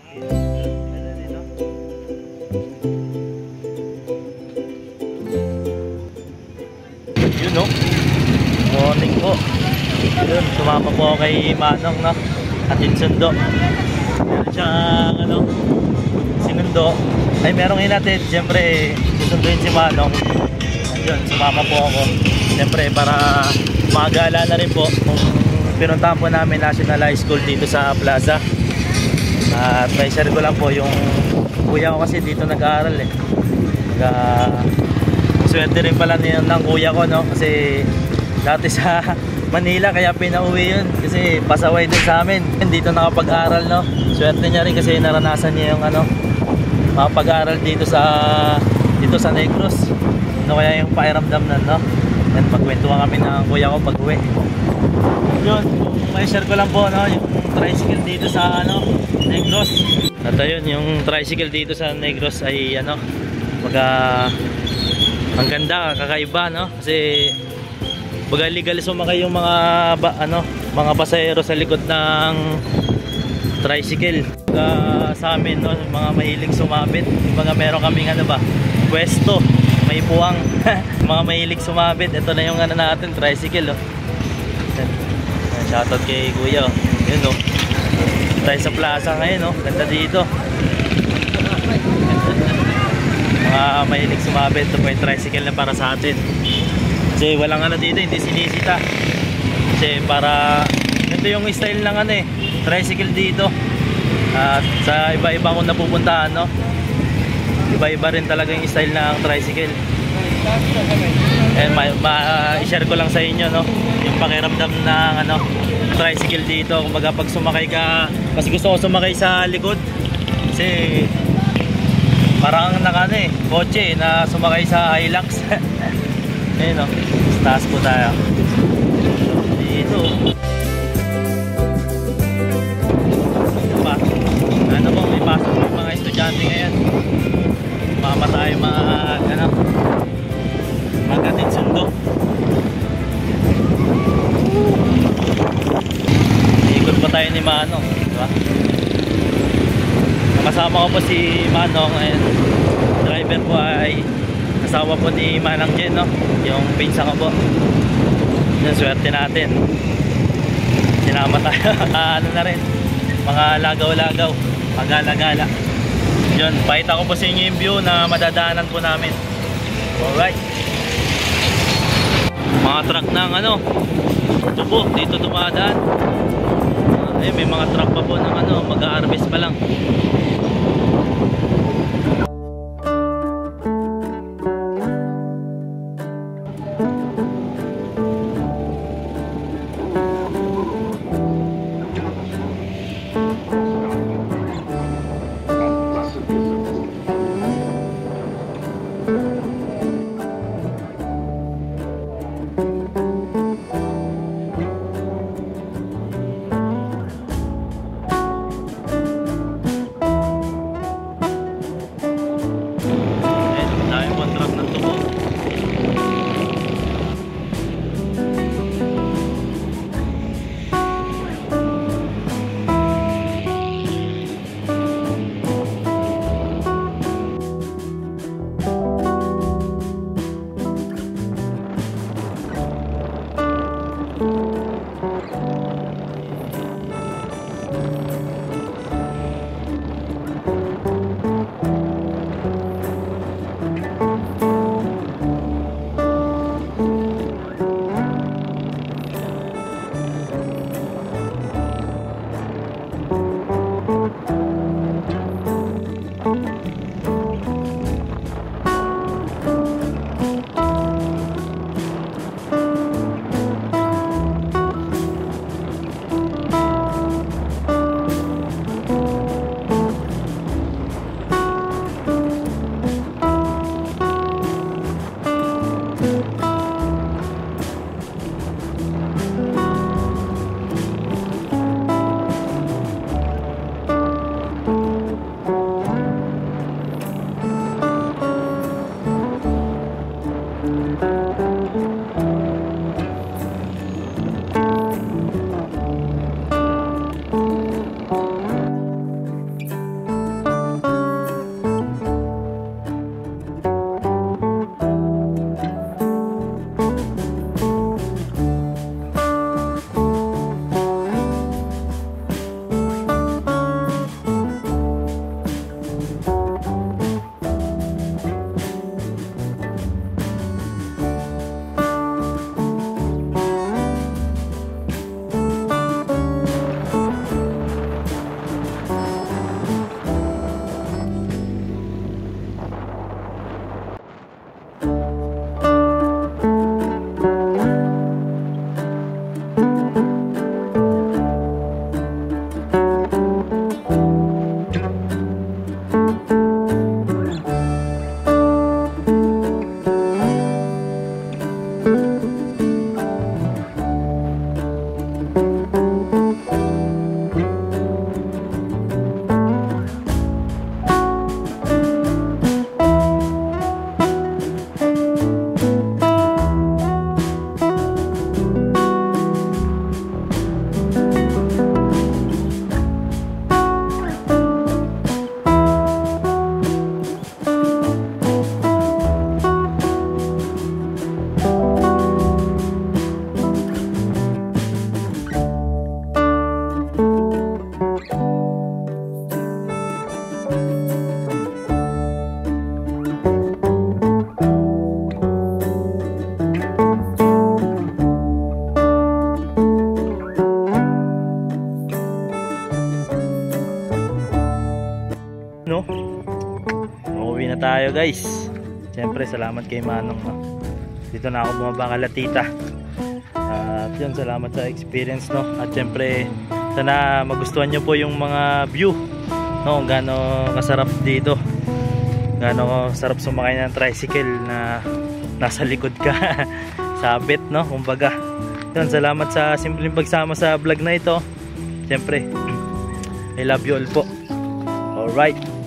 Yun no. Morning po. Yun, sumama po ako kay Manong, no? Atin sundo. Meron siyang ano, sinundo. Ay merong hinatid. Siyempre susunduin si Manong. Ayun, sumama po ako. Siyempre para magala na rin po kung pinuntahan po namin National High School dito sa Plaza. At may share ko lang po yung kuya ko kasi dito nag-aaral eh. Swerte rin pala ng kuya ko, no? Kasi dati sa Manila kaya pinauwi yun kasi pasaway din sa amin. Dito nakapag-aral, no? Swerte niya rin kasi naranasan niya yung ano, makapag-aral dito sa Negros. Ano kaya yung pakiramdam nun, no? At magkwentuhan kami ng kuya ko pag-uwi. Yun, may share ko lang po, no? Yung tricycle dito sa ano, Negros. At ayun, yung tricycle dito sa Negros ay ano, ang ganda, kakaiba, no? Kasi baga legal sumakay yung mga pasahero sa likod ng tricycle. Sa amin, no, mga mahilig sumabit. Mga meron kaming ano ba, pwesto, may puwang. Mga mahilig sumabit. Ito na yung ano natin, tricycle, oh. Shoutout kay kuya, oh. Yun, oh. Tayo sa plaza ngayon, oh. Ganda dito. Mga mahilig sumabit. Ito po yung tricycle na para sa atin. Kasi walang ano dito, hindi sinisita. Kasi para ito yung style ng ano eh, tricycle dito. At sa iba-iba kong napupuntahan, no, iba-iba rin talaga yung style ng tricycle. And i-share ko lang sa inyo, no, yung pakiramdam ng ano, tricycle dito. Kumbaga pag sumakay ka, mas gusto ko sumakay sa likod kasi parang nakano eh, kotse na sumakay sa Hilux. Ayun, no, taas po tayo dito. Ano po, may pasok yung mga estudyante ngayon. Mama tayo mag-atid sundo. Ikot pa tayo ni Manong, diba? Kasama ko po si Manong, and driver po ay asawa po ni Manang Jen, no? Yung pinsa ko po. Yung swerte natin, sinama tayo. Ano na rin, mga lagaw-lagaw, pagala-gala. Yun, pakita ko po sa inyo yung view na madadaanan po namin. Alright, mga truck ng ano, ito po, dito dumadaan. Ayun, may mga truck pa po ng ano, mag-harvest pa lang. no? Uuwi na tayo guys. Siyempre salamat kay Manong, no? Dito na ako bumaba kala tita. At yun, salamat sa experience, no? At siyempre sana magustuhan nyo po yung mga view, no? Gaano kasarap dito, gaano sarap sumakay ng tricycle na nasa likod ka. Sabit, no? Kumbaga yun, salamat sa simpleng pagsama sa vlog na ito. Siyempre I love you all po. Alright.